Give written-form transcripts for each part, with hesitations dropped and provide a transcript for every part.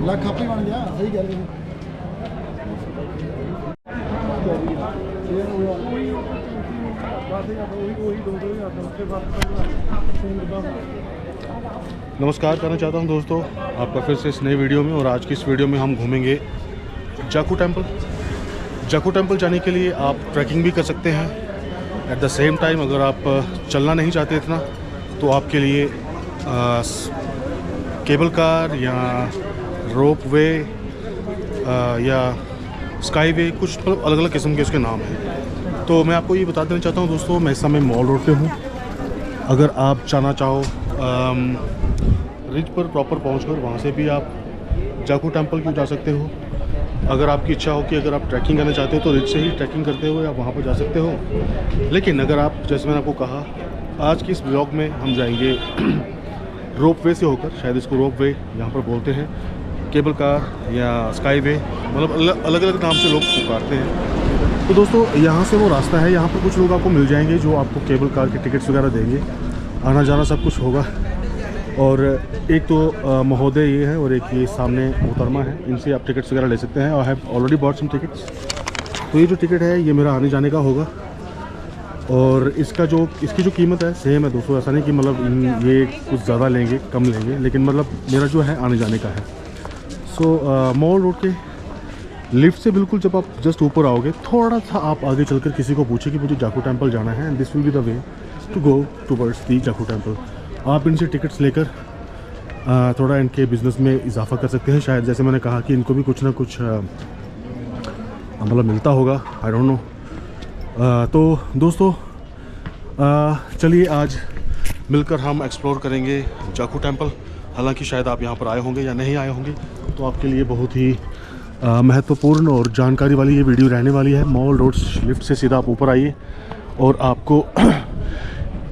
ਲੱਖ ਆਪੇ ਬਣ ਗਿਆ ਸਹੀ ਗੱਲ ਹੈ। नमस्कार करना चाहता हूं दोस्तों आपका फिर से इस नए वीडियो में। और आज की इस वीडियो में हम घूमेंगे जाकू टेम्पल। जाकू टेम्पल जाने के लिए आप ट्रैकिंग भी कर सकते हैं। एट द सेम टाइम अगर आप चलना नहीं चाहते इतना तो आपके लिए केबल कार या रोप वे या स्काई वे कुछ मतलब अलग अलग किस्म के उसके नाम हैं। तो मैं आपको ये बता देना चाहता हूँ दोस्तों, मैं इस समय मॉल रोड पे हूँ। अगर आप जाना चाहो रिज पर प्रॉपर पहुँचकर वहाँ से भी आप जाकू टेम्पल क्यों जा सकते हो। अगर आपकी इच्छा हो कि अगर आप ट्रैकिंग करना चाहते हो तो रिज से ही ट्रैकिंग करते हुए आप वहाँ पर जा सकते हो। लेकिन अगर आप, जैसे मैंने आपको कहा, आज की इस ब्लॉग में हम जाएंगे रोप वे से होकर, शायद इसको रोप वे यहाँ पर बोलते हैं, केबल कार या स्काई वे, मतलब अलग अलग नाम से लोग पुकारते हैं। तो दोस्तों यहाँ से वो रास्ता है, यहाँ पर कुछ लोग आपको मिल जाएंगे जो आपको केबल कार के टिकट्स वगैरह देंगे, आना जाना सब कुछ होगा। और एक तो महोदय ये है और एक ये सामने मोहतरमा है, इनसे आप टिकट्स वगैरह ले सकते हैं। I have already bought some tickets. तो ये जो टिकट है ये मेरा आने जाने का होगा और इसकी जो कीमत है सेम है दोस्तों। ऐसा नहीं कि मतलब ये कुछ ज़्यादा लेंगे कम लेंगे, लेकिन मतलब मेरा जो है आने जाने का है। सो मॉल रोड के लिफ्ट से बिल्कुल जब आप जस्ट ऊपर आओगे, थोड़ा सा आप आगे चलकर किसी को पूछे कि मुझे जाकू टेम्पल जाना है and this will be the way to go towards the Jakhu temple. आप इनसे टिकट्स लेकर थोड़ा इनके बिज़नेस में इजाफा कर सकते हैं। शायद जैसे मैंने कहा कि इनको भी कुछ ना कुछ मतलब मिलता होगा, आई डोंट नो। तो दोस्तों चलिए आज मिलकर हम एक्सप्लोर करेंगे जाकू टेम्पल। हालांकि शायद आप यहाँ पर आए होंगे या नहीं आए होंगे, तो आपके लिए बहुत ही महत्वपूर्ण और जानकारी वाली ये वीडियो रहने वाली है। मॉल रोड लिफ्ट से सीधा आप ऊपर आइए और आपको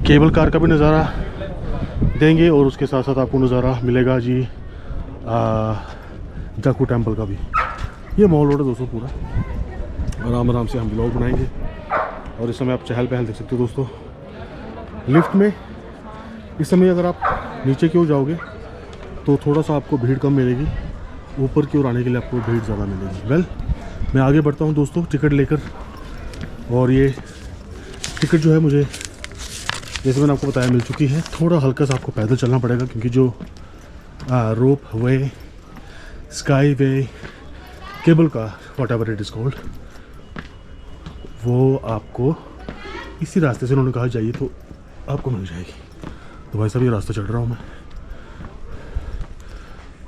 केबल कार का भी नज़ारा देंगे और उसके साथ साथ आपको नज़ारा मिलेगा जी जाकू टेम्पल का भी। ये मॉल रोड है दोस्तों पूरा, आराम आराम से हम व्लॉग बनाएंगे। और इस समय आप चहल पहल देख सकते हो दोस्तों लिफ्ट में। इस समय अगर आप नीचे की ओर जाओगे तो थोड़ा सा आपको भीड़ कम मिलेगी, ऊपर की ओर आने के लिए आपको भीड़ ज़्यादा मिलेगी। वेल मैं आगे बढ़ता हूँ दोस्तों टिकट लेकर। और ये टिकट जो है मुझे, जैसे मैंने आपको बताया, मिल चुकी है। थोड़ा हल्का सा आपको पैदल चलना पड़ेगा क्योंकि जो रोप वे, स्काई वे, केबल का what ever it is called, वो आपको इसी रास्ते से उन्होंने कहा जाइए तो आपको मिल जाएगी। तो भाई साहब ये रास्ता चल रहा हूँ मैं,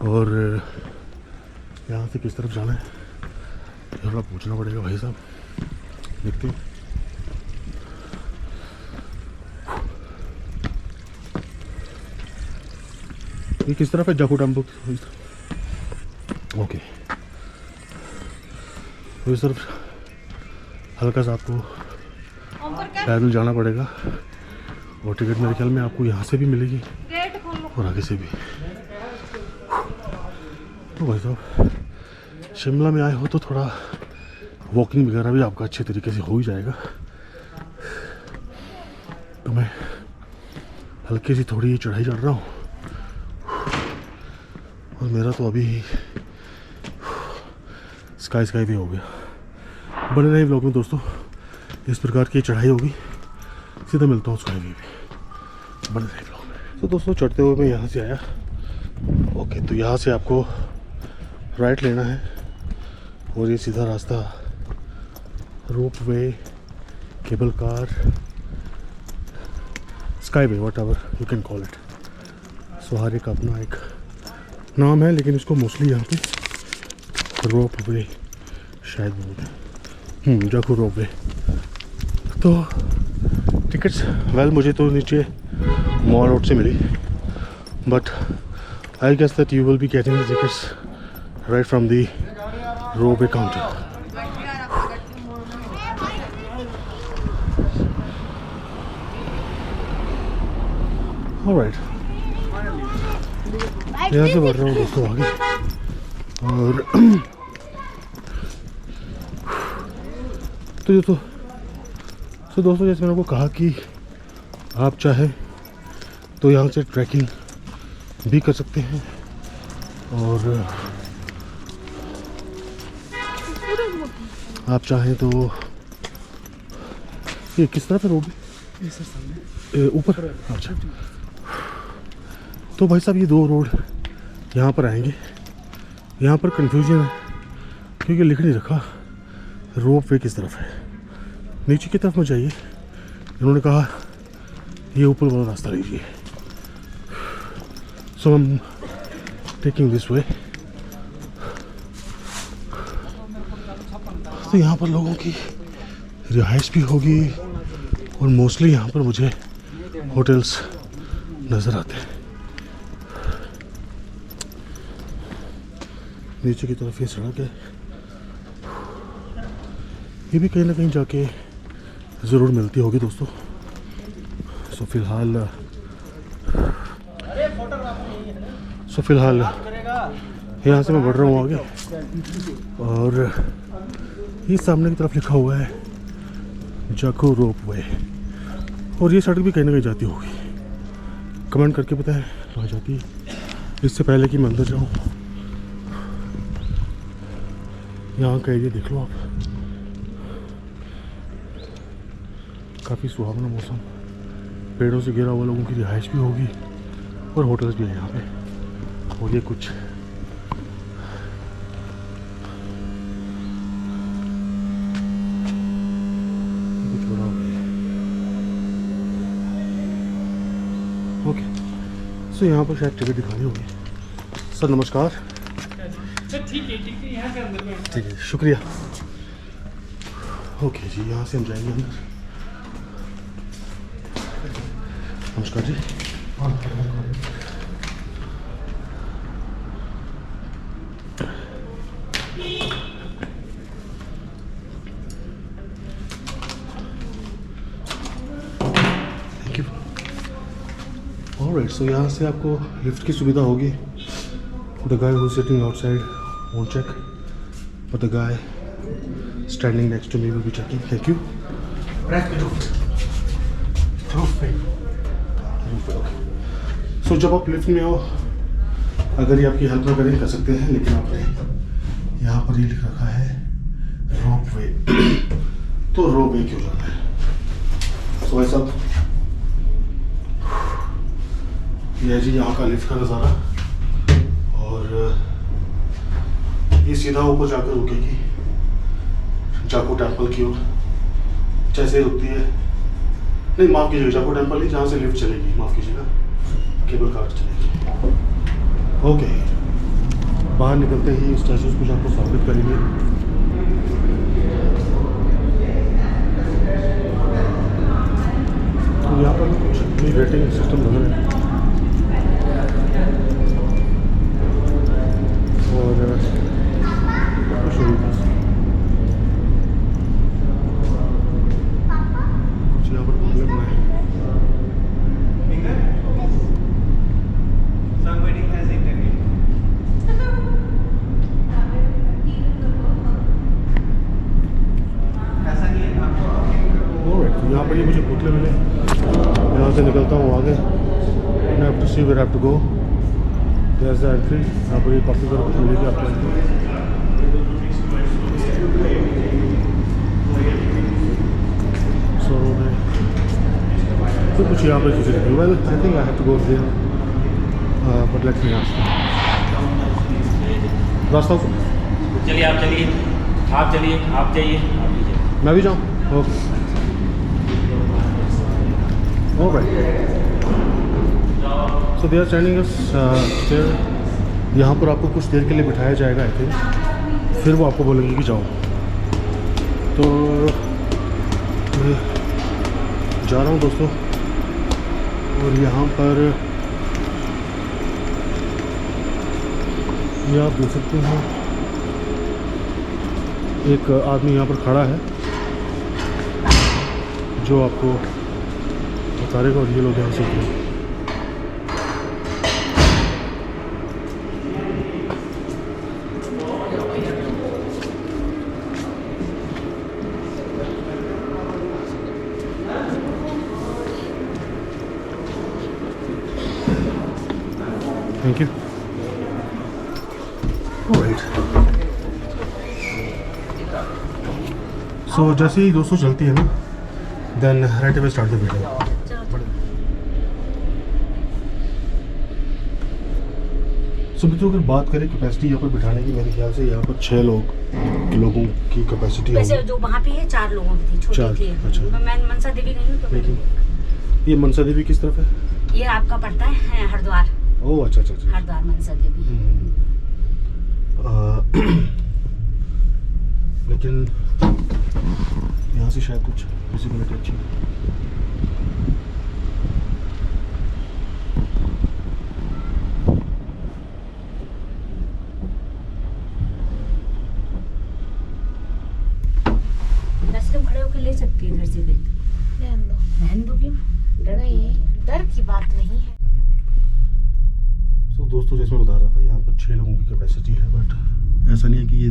और यहाँ से किस तरफ जाना है थोड़ा पूछना पड़ेगा भाई साहब, देखते हैं। ये किस तरफ है जाकू टेम्पल? ओके, तो इस तरफ हल्का सा आपको पैदल जाना पड़ेगा और टिकट मेरे ख्याल में आपको यहाँ से भी मिलेगी और आगे से भी। तो भाई साहब शिमला में आए हो तो थोड़ा वॉकिंग वगैरह भी आपका अच्छे तरीके से हो ही जाएगा। तो मैं हल्की सी थोड़ी चढ़ाई चढ़ रहा हूँ और मेरा तो अभी स्काई भी हो गया। बने रहे व्लॉग में दोस्तों, इस प्रकार की चढ़ाई होगी। सीधा मिलता हूँ स्काई वे भी, बने रहे व्लॉग में। तो दोस्तों चढ़ते हुए मैं यहाँ से आया। ओके, तो यहाँ से आपको राइट लेना है और ये सीधा रास्ता ropeway, cable car, skyway, whatever you can call it. So हर एक अपना एक नाम है, लेकिन इसको मोस्टली यहाँ पे रोप वे शायद बोलते हैं, जाकू रोप वे। तो टिकट्स वेल मुझे तो नीचे मॉल रोड से मिली, but I guess that you will be getting the tickets right from the ropeway counter. Alright, यहाँ से बढ़ रहा हूँ दोस्तों आगे। और तो दोस्तों जैसे मैंने आपको कहा कि आप चाहे तो यहाँ से ट्रैकिंग भी कर सकते हैं और आप चाहें तो ये किस तरफ है रोड? ऊपर। अच्छा, तो भाई साहब ये दो रोड यहाँ पर आएंगे। यहाँ पर कंफ्यूजन है क्योंकि लिख नहीं रखा रोप वे किस तरफ है। नीचे की तरफ में जाइए, इन्होंने कहा ये ऊपर वाला रास्ता लीजिए। सो हम टेकिंग दिस वे। तो यहाँ पर लोगों की रिहाइश भी होगी और मोस्टली यहाँ पर मुझे होटल्स नज़र आते हैं। नीचे की तरफ ये सड़क है, ये भी कहीं ना कहीं जाके ज़रूर मिलती होगी दोस्तों। सो फिलहाल यहाँ से मैं बढ़ रहा हूँ आगे, और ये सामने की तरफ लिखा हुआ है जाको रोप वे, और ये सड़क भी कहीं ना कहीं जाती होगी। कमेंट करके बताएं कहाँ जाती है, इससे पहले कि मैं अंदर जाऊँ। यहाँ का एरिया देख लो आप, काफ़ी सुहावना मौसम, पेड़ों से घिरा हुआ, लोगों की रिहाइश भी होगी और होटल्स भी है यहाँ पे। और ये कुछ बड़ा ओके। सो यहाँ पर शायद टिकट दिखानी होगी। सर नमस्कार। ठीक है यहाँ के अंदर में। ठीक है, शुक्रिया। ओके जी, यहाँ से हम जाएंगे अंदर। नमस्कार जी। Thank you. ऑलराइट, सो यहाँ से आपको लिफ्ट की सुविधा होगी। The guy who's sitting outside won't check, but the guy standing next to me will be checking. Thank you. Roof पे, okay. So जब आप लिफ्ट में आओ, अगर ये आपकी हेल्प ना करें कर सकते हैं, लेकिन आपने यहाँ पर ये लिख रखा है रोप वे। तो रोप वे क्यों जाना है? So भाई साहब, ये है जी यहाँ का लिफ्ट का नज़ारा, और ये सीधा ऊपर जाकर रुकेगी जाको टेम्पल की ओर। जैसे रुकती है, नहीं माफ़ कीजिएगा, जाको टेम्पल ही, जहाँ से लिफ्ट चलेगी, माफ़ कीजिएगा, केबल कार चलेगी। ओके, बाहर निकलते ही स्टैचूज कुछ आपको स्वागत करेंगे। तो यहाँ पर कुछ रेटिंग सिस्टम लग रहा है, और कुछ यहाँ पर प्रॉब्लम है। यहाँ पर ये मुझे बोतलें मिले, यहाँ से निकलता हूँ आगे। I have to see where I have to go. There's the entry. यहाँ पर ये कॉफ़ी वगैरह कुछ मिलेगी आपको। So तो कुछ यहाँ पर चीज़ें रखी। Well, I think I have to go there. But let me ask. रास्ता चलिए आप चलिए, आप चलिए, आप जाइए, मैं भी जाऊँ? Okay. Alright. So they are sending us there. यहाँ पर आपको कुछ देर के लिए बिठाया जाएगा आई थिंक, फिर वो आपको बोलेंगे कि जाओ। तो मैं जा रहा हूँ दोस्तों, और यहाँ पर ये आप देख सकते हैं एक आदमी यहाँ पर खड़ा है जो आपको बता और ये लोग यहाँ से थैंक यू। ऑलराइट, सो जैसे ही दोस्तों चलती है ना, then right away start the video. So मित्रों, अगर बात करें कैपेसिटी यहाँ पर बिठाने की, मेरे ख्याल से यहाँ पर 6 लोगों की कैपेसिटी वैसे होगी। जो वहाँ पे है 4 लोगों की थी, छोटी थी। अच्छा। मैं मनसा देवी गई हूँ तो लेकिन ये मनसा देवी किस तरफ है? ये आपका पड़ता है हरिद्वार। ओह अच्छा अच्छा अच्छा। हरिद्वार मनसा देवी। लेकिन यहाँ से शायद कुछ विजिबिलिटी अच्छी है। वैसे तुम खड़े होकर ले सकती है इधर से भी। रहन दो क्यों? नहीं, डर की बात नहीं है। तो दोस्तों, जैसे मैं बता रहा था, यहाँ पर 6 लोगों की कैपेसिटी है, बट ऐसा नहीं है कि ये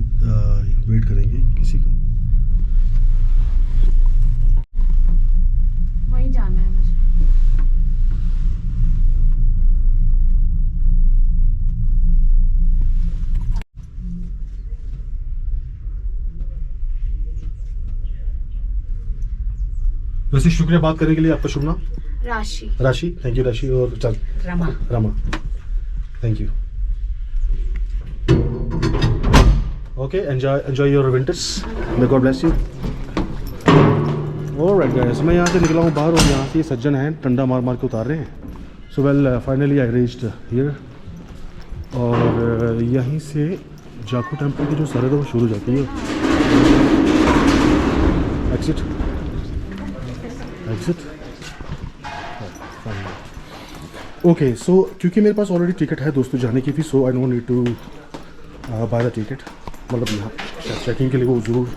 वेट करेंगे किसी का। वहीं जाना है मुझे। वैसे शुक्रिया बात करने के लिए। आपका शुभ नाम? राशि। राशि, थैंक यू राशि। और चल Rama. Rama, thank you. Okay, enjoy your winters, may God bless you. Alright guys, मैं यहाँ से निकला हूँ बाहर और यहाँ से सज्जन हैं डंडा मार मार के उतार रहे हैं। So well finally I reached here. और यहीं से जाखू टेम्पल की जो सरहद है वो शुरू हो जाती है। Exit exit. ओके, सो क्योंकि मेरे पास ऑलरेडी टिकट है दोस्तों जाने की भी, so I don't need to buy the ticket. मतलब यहाँ चेकिंग के लिए वो ज़रूर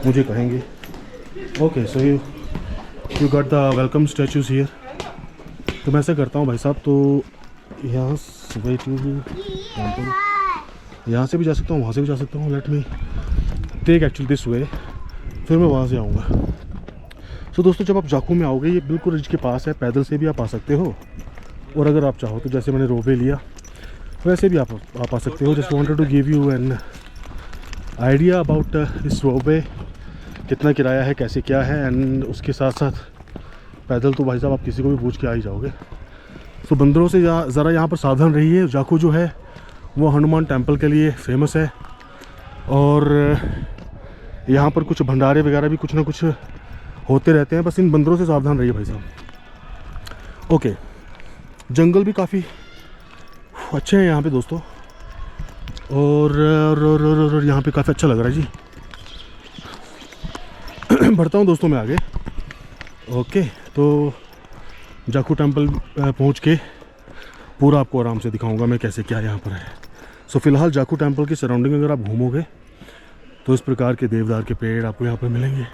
मुझे कहेंगे। Okay, so you got the welcome statues here. तो मैं ऐसा करता हूँ भाई साहब, तो यहाँ से भी जा सकता हूँ, वहाँ से भी जा सकता हूँ। Let me take actually this way, फिर मैं वहाँ से आऊँगा। सो दोस्तों, जब आप जाखू में आओगे, ये बिल्कुल रिज के पास है, पैदल से भी आप आ सकते हो, और अगर आप चाहो तो जैसे मैंने रोपवे लिया वैसे भी आप आ सकते हो। Just wanted to give you an idea about इस रोपवे, कितना किराया है, कैसे क्या है, एंड उसके साथ साथ पैदल तो भाई साहब आप किसी को भी पूछ के आ ही जाओगे। सो बंदरों से ज़रा यहाँ पर सावधान रहिए। जाखू जो है वो हनुमान टेम्पल के लिए फेमस है, और यहाँ पर कुछ भंडारे वगैरह भी कुछ ना कुछ होते रहते हैं। बस इन बंदरों से सावधान रहिए भाई साहब। ओके, जंगल भी काफ़ी अच्छे हैं यहाँ पे दोस्तों, और यहाँ पे काफ़ी अच्छा लग रहा है जी। बढ़ता हूँ दोस्तों मैं आगे। ओके, तो जाखू टेम्पल पहुँच के पूरा आपको आराम से दिखाऊंगा मैं कैसे क्या यहाँ पर है। सो फिलहाल जाखू टेम्पल की सराउंडिंग अगर आप घूमोगे तो इस प्रकार के देवदार के पेड़ आपको यहाँ पर मिलेंगे,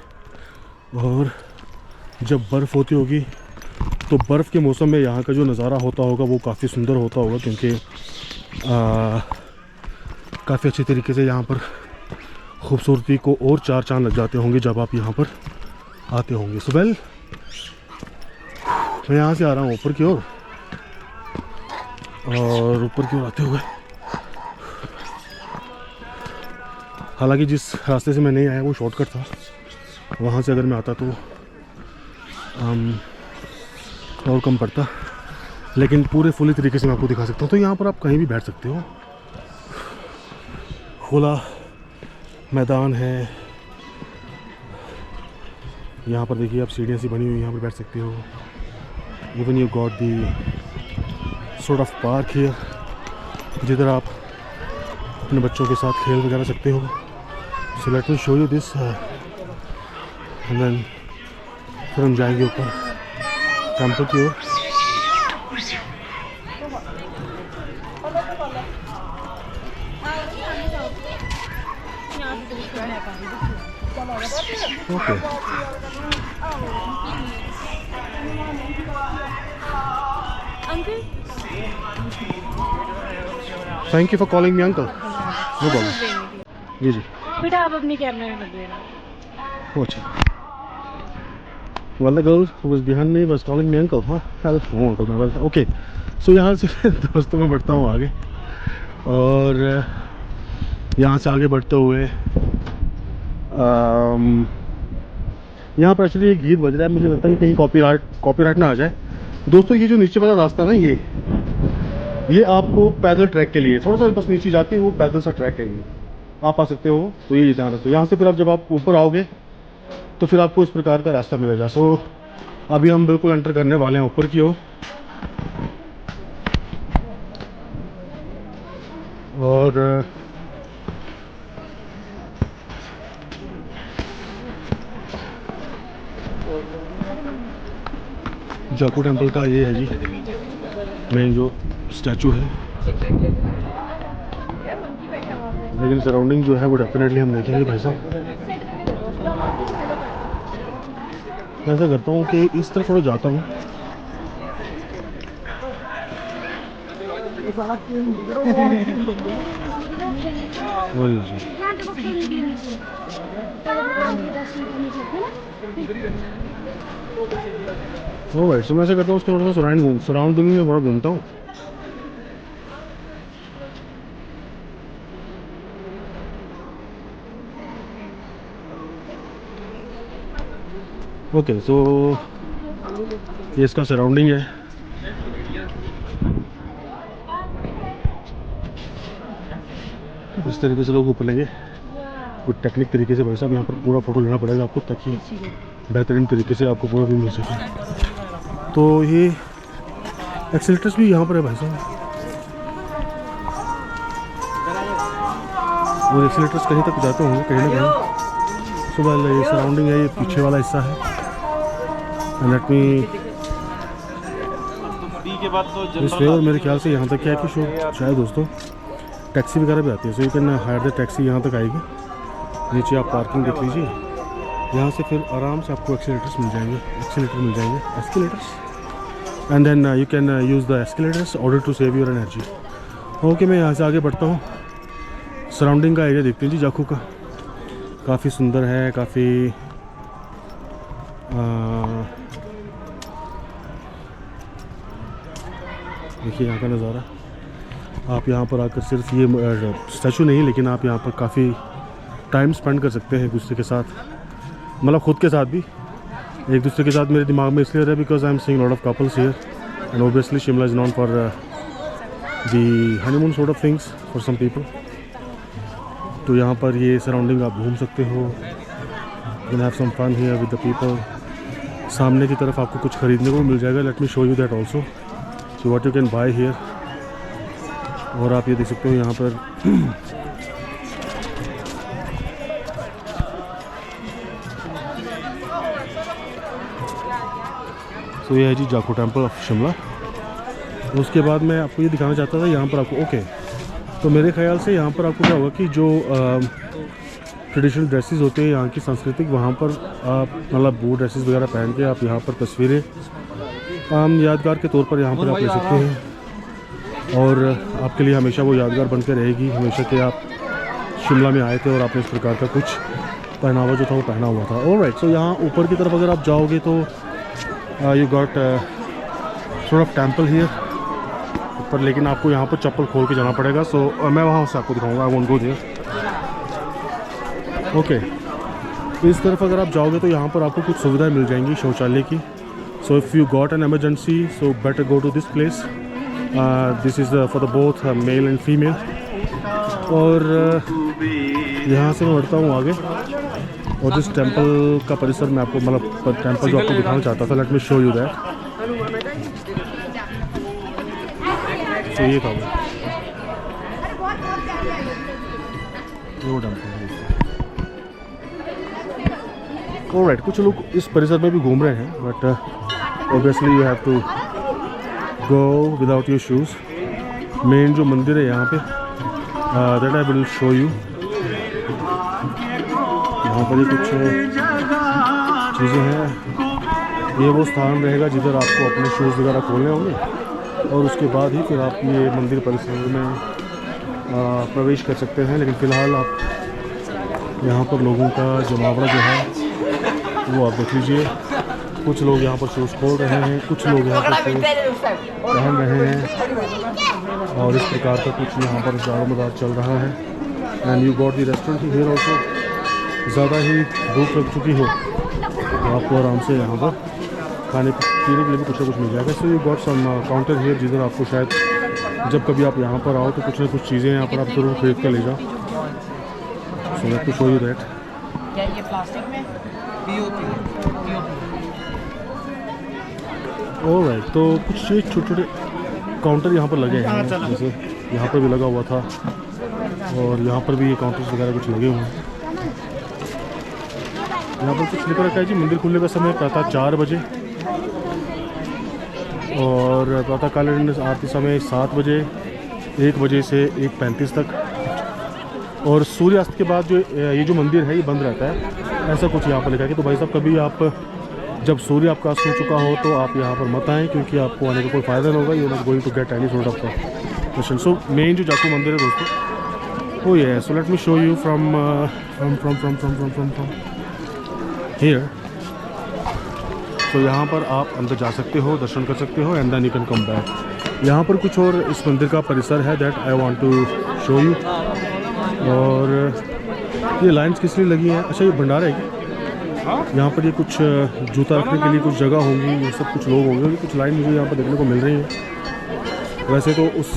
और जब बर्फ़ होती होगी तो बर्फ़ के मौसम में यहाँ का जो नज़ारा होता होगा वो काफ़ी सुंदर होता होगा, क्योंकि काफ़ी अच्छे तरीके से यहाँ पर खूबसूरती को और 4 चांद लग जाते होंगे जब आप यहाँ पर आते होंगे। सो वेल, मैं यहाँ से आ रहा हूँ ऊपर की ओर, और ऊपर की ओर आते हुए, हालांकि जिस रास्ते से मैं नहीं आया वो शॉर्टकट था, वहाँ से अगर मैं आता तो और कम पड़ता, लेकिन पूरे फुली तरीके से मैं आपको दिखा सकता हूँ। तो यहाँ पर आप कहीं भी बैठ सकते हो, खुला मैदान है। यहाँ पर देखिए आप सीढ़ियाँ सी बनी हुई, यहाँ पर बैठ सकते हो। Even you got the sort of park here, जिधर आप अपने बच्चों के साथ खेल वगैरह सकते हो। So let me show you this, and then फिर हम जाएंगे ऊपर टेम्पल की ओर। Okay, thank you for calling me uncle. No problem. जी जी बेटा आप अपनी कैमरे में लग लेना। अच्छा, well the girl who was behind me was calling me uncle, huh? Hello uncle, मैं बोलता ओके। सो यहाँ से दोस्तों मैं बढ़ता हूँ आगे, और यहाँ से आगे बढ़ते हुए यहाँ पर एक्चुअली एक गीत बज रहा है, मुझे लगता है कि कहीं कॉपीराइट ना आ जाए। दोस्तों ये जो नीचे वाला रास्ता है ना, ये आपको पैदल ट्रैक के लिए थोड़ा सा बस नीचे जाके वो पैदल सा ट्रैक है, आप आ सकते हो। तो ये ध्यान रखो, यहाँ से फिर आप जब आप ऊपर आओगे तो फिर आपको इस प्रकार का रास्ता मिलेगा। सो अभी हम बिल्कुल एंटर करने वाले हैं ऊपर की ओर। और जाकू टेम्पल का ये है जी मेन जो स्टैचू है, लेकिन सराउंडिंग जो है वो डेफिनेटली हम देखेंगे भाई साहब। मैं ऐसा करता हूँ कि इस तरफ थोड़ा जाता हूँ। ओ भाई, तो मैं ऐसा करता हूँ उसके थोड़ा सा सराउंडिंग में बड़ा घूमता हूँ। ओके, सो ये इसका सराउंडिंग है। इस तरीके से लोग ऊपर लेंगे, कुछ टेक्निक तरीके से भाई साहब यहाँ पर पूरा फोटो लेना पड़ेगा आपको, ताकि बेहतरीन तरीके से आपको पूरा व्यू मिल सके। तो ये एक्सीलेटर्स भी यहाँ पर है भाई साहब, वो एक्सीलेटर्स कहीं तक जाते होंगे कहीं ना कहीं। सुबह ये सराउंडिंग है, ये पीछे वाला हिस्सा है। लेट मी इस फेवर, मेरे ख्याल से यहाँ तक क्या है कि शायद दोस्तों टैक्सी वगैरह भी आती है। So you can hire the taxi, यहाँ तक आएगी। नीचे आप पार्किंग देख लीजिए, यहाँ से फिर आराम से आपको एक्सीलेटर्स मिल जाएंगे, escalators, and then you can use the escalators order to save your energy. Okay, मैं यहाँ से आगे बढ़ता हूँ। सराउंडिंग का एरिया देखते हैं जी जाकू का, काफ़ी सुंदर है, काफ़ी देखिए यहाँ का नज़ारा। आप यहाँ पर आकर सिर्फ ये स्टैचू नहीं, लेकिन आप यहाँ पर काफ़ी टाइम स्पेंड कर सकते हैं एक दूसरे के साथ, मतलब खुद के साथ भी। एक दूसरे के साथ मेरे दिमाग में इसलिए रहा because I am seeing lot of couples here, and obviously Shimla is known for the honeymoon sort of things for some people. तो यहाँ पर ये सराउंडिंग आप घूम सकते हो, you can have some fun here with the people. सामने की तरफ आपको कुछ खरीदने को मिल जाएगा, let me show you that also कि what you can buy here. और आप ये देख सकते हो यहाँ पर तो ये है जी जाकू टेम्पल ऑफ शिमला। उसके बाद मैं आपको ये दिखाना चाहता था यहाँ पर आपको, ओके तो मेरे ख्याल से यहाँ पर आपको क्या होगा कि जो ट्रेडिशनल ड्रेसेस होते हैं यहाँ की सांस्कृतिक, वहाँ पर आप मतलब वो ड्रेसेस वगैरह पहन के आप यहाँ पर तस्वीरें यादगार के तौर पर यहाँ पर आप ले सकते हैं, और आपके लिए हमेशा वो यादगार बन के रहेगी हमेशा कि आप शिमला में आए थे और आपने इस प्रकार का कुछ पहनावा जो था वो पहना हुआ था। ऑलराइट, सो यहाँ ऊपर की तरफ अगर आप जाओगे तो you got sort of temple here ऊपर, लेकिन आपको यहाँ पर चप्पल खोल के जाना पड़ेगा। सो मैं वहाँ से आपको दिखाऊंगा, I won't go there. Okay, तो इस तरफ अगर आप जाओगे तो यहाँ पर आपको कुछ सुविधाएं मिल जाएंगी शौचालय की। So if you got an emergency so better go to this place. This is for the both male and female. और यहाँ से मैं बढ़ता हूँ आगे, और जिस टेम्पल का परिसर मैं आपको मतलब टेम्पल जो आपको दिखाना चाहता था, late me show you that. तो ये था वो टेम्पल। ऑलराइट, कुछ लोग इस परिसर में भी घूम रहे हैं, but obviously you have to go without your shoes. Main जो मंदिर है यहाँ पे, that I will show you. यहाँ पर ही कुछ चीज़ें हैं, ये वो स्थान रहेगा जिधर आपको अपने शूज़ वगैरह खोलने होंगे, और उसके बाद ही फिर आप ये मंदिर परिसर में प्रवेश कर सकते हैं। लेकिन फ़िलहाल आप यहाँ पर लोगों का जमावड़ा जो है वो आप देख लीजिए। कुछ लोग यहाँ पर शूज़ खोल रहे हैं, कुछ लोग यहाँ पर शूज़ पहन रहे हैं, और इस प्रकार का कुछ यहाँ पर दारोमदार चल रहा है। And you got the restaurant here also. ज़्यादा ही भूख लग चुकी हो तो आपको आराम से यहाँ पर खाने पीने के लिए भी कुछ ना कुछ मिल जाएगा। So you got some counter here जिधर आपको शायद जब कभी आप यहाँ पर आओ तो कुछ ना कुछ चीज़ें यहाँ पर आप ज़रूर खरीद कर ले जाओ। सो let me show you that. क्या ये प्लास्टिक में ऑलराइट, तो कुछ ये छोटे छोटे काउंटर यहाँ पर लगे हैं, जैसे यहाँ पर भी लगा हुआ था और यहाँ पर भी ये काउंटर्स वगैरह कुछ लगे हुए हैं। यहाँ पर कुछ लिखा रखा है जी मंदिर खुलने का समय प्रातः 4 बजे और प्रातःकालीन आरती समय 7 बजे, 1 बजे से 1:35 तक, और सूर्यास्त के बाद जो ये जो मंदिर है ये बंद रहता है, ऐसा कुछ यहाँ पर लिखा है कि तो भाई साहब कभी आप जब सूर्य आपका अस्त हो चुका हो तो आप यहाँ पर मत आएँ क्योंकि आपको आने का कोई फ़ायदा नहीं होगा। You not going to get any sort of question. So main जो जाकू मंदिर है दोस्तों वो ये है। So let me show you from here. तो यहाँ पर आप अंदर जा सकते हो, दर्शन कर सकते हो and then you can come back. यहाँ पर कुछ और इस मंदिर का परिसर है that I want to show you. और ये लाइन्स किस लिए लगी हैं? अच्छा, ये भंडारा है क्या? यहाँ पर ये कुछ जूता रखने के लिए कुछ जगह होंगी, ये सब कुछ लोग होंगे। कुछ लाइन मुझे यहाँ पर देखने को मिल रही है। वैसे तो उस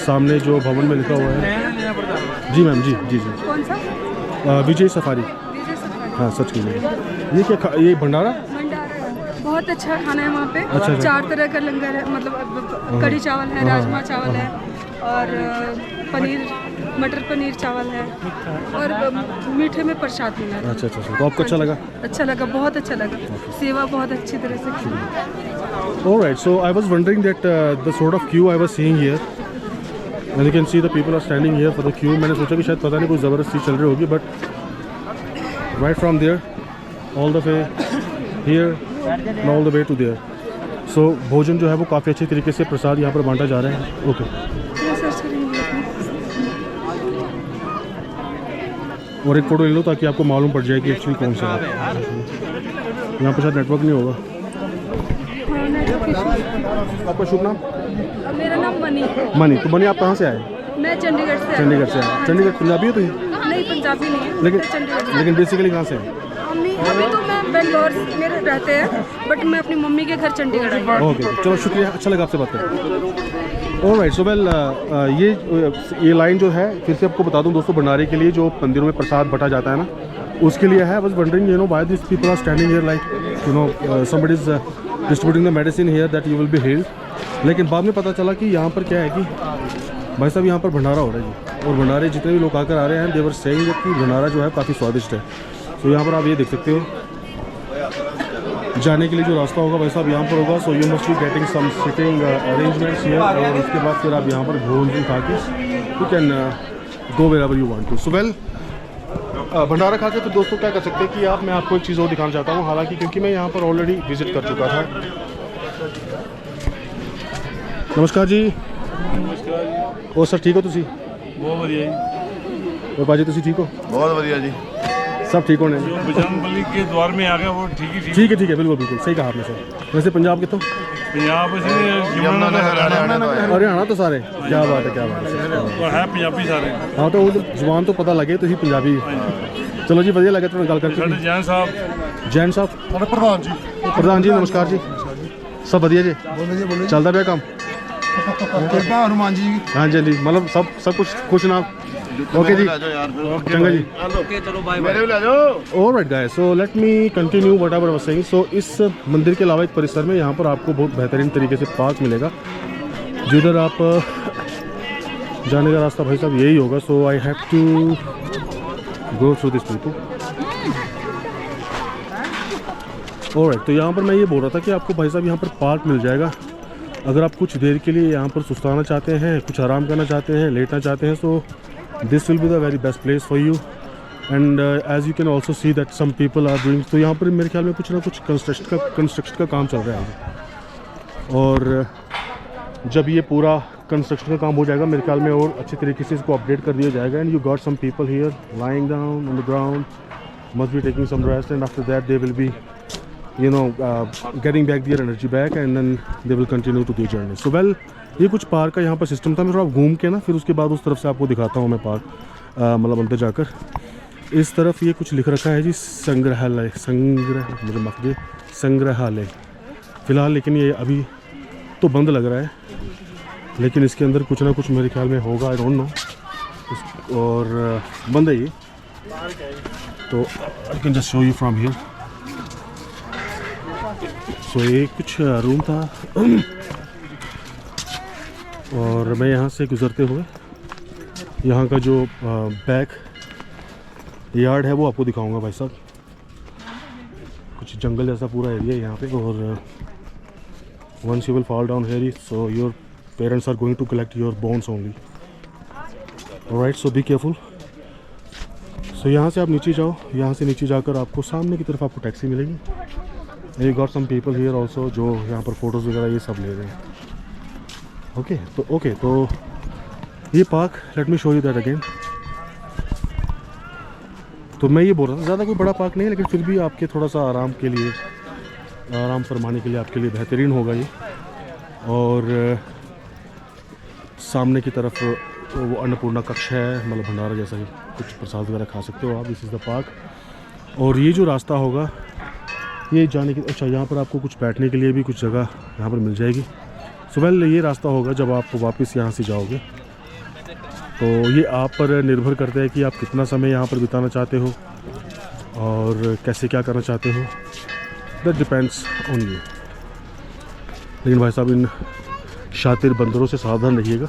सामने जो भवन में लिखा हुआ है, जी मैम, जी जी जी, कौन सा? विजय सफारी। हाँ, सच कीजिए। ये क्या ये भंडारा? बहुत अच्छा खाना है वहाँ पे। अच्छा। 4 तरह का लंगर है, मतलब कढ़ी चावल है, राजमा चावल है और पनीर, मटर पनीर चावल है और मीठे में प्रसाद मिला है। अच्छा अच्छा, तो आपको अच्छा लगा? अच्छा लगा, बहुत अच्छा लगा। सेवा बहुत अच्छी तरह से की। Alright, so I was wondering that the sort of queue I was seeing here, and you can see the people are standing here for the queue. मैंने सोचा कि शायद पता नहीं कोई ज़बरदस्ती चल रही होगी, but right from there, all the way here, and all the way to there. So भोजन जो है वो काफ़ी अच्छे तरीके से प्रसाद यहाँ पर बांटा जा रहा है। ओके, और एक फ़ोटो ले लो ताकि आपको मालूम पड़ जाए कि एक्चुअली कौन सा है। यहाँ पर शायद नेटवर्क नहीं होगा। आपका शुभ नाम? मेरा नाम मनी। मनी, तो मनी आप कहाँ से आए? मैं चंडीगढ़ से। चंडीगढ़ से आए। चंडीगढ़ पंजाबी हो तुम? नहीं, पंजाबी नहीं है, लेकिन बेसिकली कहाँ से हैं? अभी तो मैं बेंगलोर में रहते हैं, बट मैं अपनी मम्मी के घर चंडीगढ़ आई हूँ। ओके, चलो शुक्रिया, अच्छा लगा आपसे बात करके। ऑलराइट, सो वेल, ये लाइन जो है फिर से आपको बता दूं दोस्तों, भंडारे के लिए जो मंदिरों में प्रसाद बटा जाता है ना, उसके लिए है। बस wondering, you know, why this people are standing here like, you know, somebody is distributing the medicine here that you will be healed. लेकिन बाद में पता चला कि यहाँ पर क्या है कि भाई साहब यहाँ पर भंडारा हो रहा है जी, और भंडारे जितने भी लोग आकर आ रहे हैं देवर सेइंग कि भंडारा जो है काफ़ी स्वादिष्ट है। तो यहाँ पर आप ये देख सकते हो, जाने के लिए जो रास्ता होगा भाई साहब यहाँ पर होगा। So you must be getting some sitting arrangements here, और उसके बाद फिर आप यहाँ पर भोजन खा के you can go wherever you want to. So well, भंडारा खा के तो दोस्तों क्या कर सकते हैं कि मैं आपको एक चीज़ और दिखाना चाहता हूँ, हालांकि क्योंकि मैं यहाँ पर ऑलरेडी विजिट कर चुका था। नमस्कार जी। और सर ठीक हो तुसी? बहुत बढ़िया जी। और बाजी तुसी ठीक हो? बहुत बढ़िया जी। सब ठीक होने? जो बजरंगबली के द्वार में आ गया वो ठीक ही ठीक है बिल्कुल बिल्कुल सही कहा आपने सर। वैसे पंजाब कितों? पंजाब से हरियाणा तो सारे, क्या बात है, क्या बात है, है पंजाबी सारे। हाँ, तो जुबान तो पता लगे तुसी पंजाबी। चलो जी, बढ़िया लगे तुहानू गल करके। जैन साहब। जैन साहब, प्रधान जी। प्रधान जी नमस्कार जी। सब बढ़िया जी? बोलो चलता पाया काम? कृपा हनुमान जी। हाँ जी, मतलब सब कुछ खुश ना? ओके जी, चंगा जी, ओके, चलो bye bye. Alright guys, so let me continue what I was saying. So इस मंदिर के अलावा एक परिसर में यहाँ पर आपको बहुत बेहतरीन तरीके से पार्क मिलेगा, जिधर आप जाने का रास्ता भाई साहब यही होगा। So I have to go through this people. Alright, तो यहाँ पर मैं ये बोल रहा था कि आपको भाई साहब यहाँ पर पार्क मिल जाएगा। अगर आप कुछ देर के लिए यहाँ पर सुस्ताना चाहते हैं, कुछ आराम करना चाहते हैं, लेटना चाहते हैं, so this will be the very best place for you. And as you can also see that some people are doing, तो यहाँ पर मेरे ख्याल में कुछ ना कुछ कंस्ट्रक्शन का काम चल रहा है। और जब ये पूरा कंस्ट्रक्शन का काम हो जाएगा मेरे ख्याल में और अच्छे तरीके से इसको अपडेट कर दिया जाएगा। And you got some people here lying down on the ground, must be taking some rest, and after that they will be getting back their energy back, and then they will continue to their journey. So well, ये कुछ park का यहाँ पर system था। मैं थोड़ा घूम के ना फिर उसके बाद उस तरफ से आपको दिखाता हूँ मैं पार्क, मतलब अंदर जाकर। इस तरफ ये कुछ लिख रखा है जी, संग्रहालय, मुझे माफ कीजिए, संग्रहालय फ़िलहाल, लेकिन ये अभी तो बंद लग रहा है, लेकिन इसके अंदर कुछ ना कुछ मेरे ख्याल में होगा, आई डोंट नो। और बंद है ये, तो I can just show you from here. So ये कुछ रूम था और मैं यहाँ से गुज़रते हुए यहाँ का जो बैक यार्ड है वो आपको दिखाऊंगा भाई साहब। कुछ जंगल जैसा पूरा एरिया है यहाँ पे, और once you will fall down here, so your parents are going to collect your bones only. Alright, so be careful. So यहाँ से आप नीचे जाओ, यहाँ से नीचे जाकर आपको सामने की तरफ आपको टैक्सी मिलेगी। You got some people here also जो यहाँ पर फोटोज़ वगैरह ये सब ले रहे हैं। ओके, तो ये park, late me show you that again. तो मैं ये बोल रहा था, ज़्यादा कोई बड़ा पार्क नहीं है, लेकिन फिर भी आपके थोड़ा सा आराम के लिए, आराम फरमाने के लिए आपके लिए बेहतरीन होगा ये। और सामने की तरफ वो अन्नपूर्णा कक्ष है, मतलब भंडारा जैसा ही, कुछ प्रसाद वगैरह खा सकते हो आप। This is the park. और ये जो रास्ता होगा ये जाने की, अच्छा यहाँ पर आपको कुछ बैठने के लिए भी कुछ जगह यहाँ पर मिल जाएगी। सो वेल, ये रास्ता होगा जब आप वापस यहाँ से जाओगे, तो ये आप पर निर्भर करता है कि आप कितना समय यहाँ पर बिताना चाहते हो और कैसे क्या करना चाहते हो, दैट डिपेंड्स ऑन यू। लेकिन भाई साहब, इन शातिर बंदरों से सावधान रहिएगा।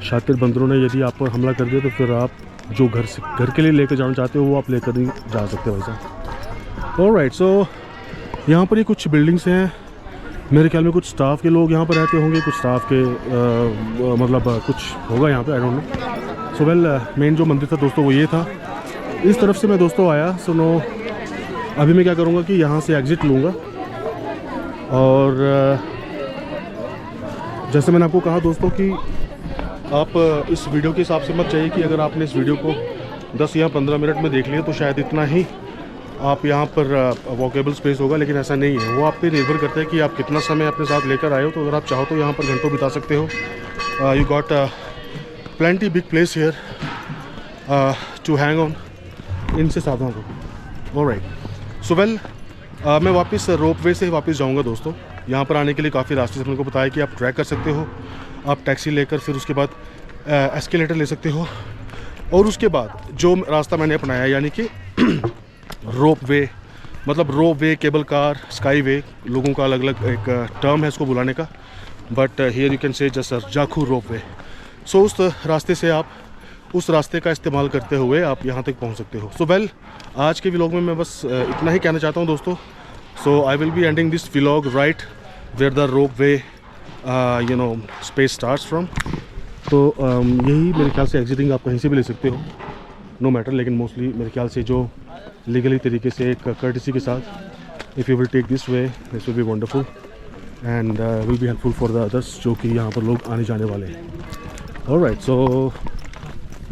शातिर बंदरों ने यदि आप पर हमला कर दिया तो फिर आप जो घर के लिए लेकर जाना चाहते हो वो आप लेकर नहीं जा सकते भाई साहब। ऑलराइट, सो यहाँ पर ये कुछ बिल्डिंग्स हैं, मेरे ख्याल में कुछ स्टाफ के लोग यहाँ पर रहते होंगे, कुछ स्टाफ के मतलब कुछ होगा यहाँ पे, I don't know. So well, main जो मंदिर था दोस्तों वो ये था। इस तरफ से मैं दोस्तों आया। सो नो, अभी मैं क्या करूँगा कि यहाँ से एग्ज़िट लूँगा, और जैसे मैंने आपको कहा दोस्तों कि आप इस वीडियो के हिसाब से मत चाहिए कि अगर आपने इस वीडियो को 10 या 15 मिनट में देख लिया तो शायद इतना ही आप यहाँ पर वॉकेबल स्पेस होगा, लेकिन ऐसा नहीं है। वो आप पे निर्भर करता है कि आप कितना समय अपने साथ लेकर आए हो। तो अगर आप चाहो तो यहाँ पर घंटों बिता सकते हो। You got plenty big place here to hang on. इनसे सावधान हो। ऑलराइट, सो वेल, मैं वापस रोप वे से वापस जाऊँगा दोस्तों। यहाँ पर आने के लिए काफ़ी रास्ते से मैंने को बताया कि आप ट्रैक कर सकते हो, आप टैक्सी लेकर फिर उसके बाद एस्केलेटर ले सकते हो, और उसके बाद जो रास्ता मैंने अपनाया यानी कि रोप वे, मतलब रोप वे, केबल कार, स्काई वे, लोगों का अलग अलग एक टर्म है इसको बुलाने का, but here you can say just Jakhu ropeway. So उस रास्ते से आप उस रास्ते का इस्तेमाल करते हुए आप यहाँ तक पहुँच सकते हो। सो वेल, आज के व्लॉग में मैं बस इतना ही कहना चाहता हूँ दोस्तों। So I will be ending this vlog right where the ropeway you know space starts from. तो यही मेरे ख्याल से एग्जिटिंग आप कहीं से भी ले सकते हो, नो मैटर, लेकिन मोस्टली मेरे ख्याल से जो लीगली तरीके से एक कर्टिसी के साथ, if you will take this way, this will be wonderful and will be helpful for the others जो कि यहाँ पर लोग आने जाने वाले हैं। Alright, so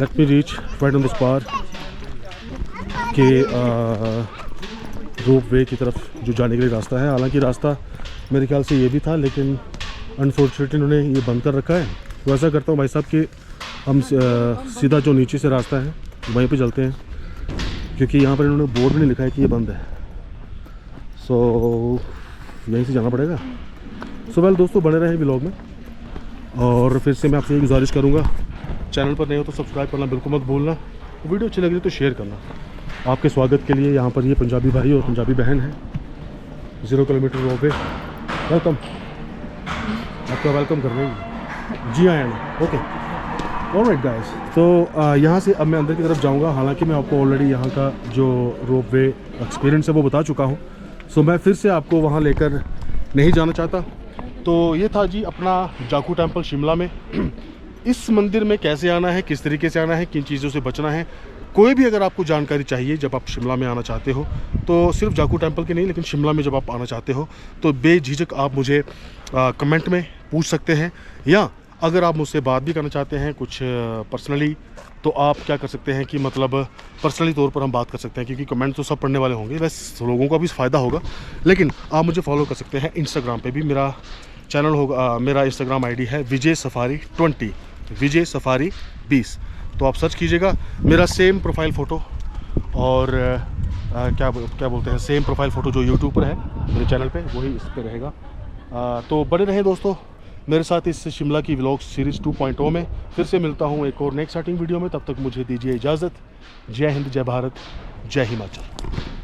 let me reach right on the spot के रोप वे की तरफ जो जाने के लिए रास्ता है। हालांकि रास्ता मेरे ख्याल से ये भी था, लेकिन अनफॉर्चुनेटली उन्होंने ये बंद कर रखा है। तो ऐसा करता हूँ भाई साहब कि हम सीधा जो नीचे से रास्ता है वहीं पे चलते हैं, क्योंकि यहाँ पर इन्होंने बोर्ड भी नहीं लिखा है कि ये बंद है। सो यहीं से जाना पड़ेगा। सो वेल दोस्तों, बने रहें व्लॉग में, और फिर से मैं आपसे ये गुजारिश करूँगा, चैनल पर नहीं हो तो सब्सक्राइब करना बिल्कुल मत भूलना, वीडियो अच्छी लगी तो शेयर करना। आपके स्वागत के लिए यहाँ पर ये पंजाबी भाई और पंजाबी बहन है। 0 किलोमीटर रोप वे, वेलकम, आपका वेलकम कर रहे हैं। जी हाँ, ओके, ऑलराइट गाइस। तो यहाँ से अब मैं अंदर की तरफ जाऊँगा। हालांकि मैं आपको ऑलरेडी यहाँ का जो रोप वे एक्सपीरियंस है वो बता चुका हूँ। सो मैं फिर से आपको वहाँ लेकर नहीं जाना चाहता। तो ये था जी अपना जाखू टेम्पल शिमला में। इस मंदिर में कैसे आना है, किस तरीके से आना है, किन चीज़ों से बचना है, कोई भी अगर आपको जानकारी चाहिए जब आप शिमला में आना चाहते हो, तो सिर्फ जाखू टेम्पल की नहीं, लेकिन शिमला में जब आप आना चाहते हो तो बेझिझक आप मुझे कमेंट में पूछ सकते हैं, या अगर आप मुझसे बात भी करना चाहते हैं कुछ पर्सनली, तो आप क्या कर सकते हैं कि मतलब पर्सनली तौर पर हम बात कर सकते हैं, क्योंकि कमेंट तो सब पढ़ने वाले होंगे, बस लोगों का भी फ़ायदा होगा। लेकिन आप मुझे फॉलो कर सकते हैं इंस्टाग्राम पे भी, मेरा चैनल होगा, मेरा इंस्टाग्राम आईडी है विजय सफारी 20, विजय सफारी 20। तो आप सर्च कीजिएगा, मेरा सेम प्रोफाइल फ़ोटो और क्या बोलते हैं, सेम प्रोफाइल फ़ोटो जो यूट्यूब पर है मेरे चैनल पे, वही इस पर रहेगा। तो बने रहें दोस्तों मेरे साथ इस शिमला की व्लॉग सीरीज़ 2.0 में। फिर से मिलता हूँ एक और नेक्स्ट स्टार्टिंग वीडियो में, तब तक मुझे दीजिए इजाज़त। जय हिंद, जय भारत, जय हिमाचल।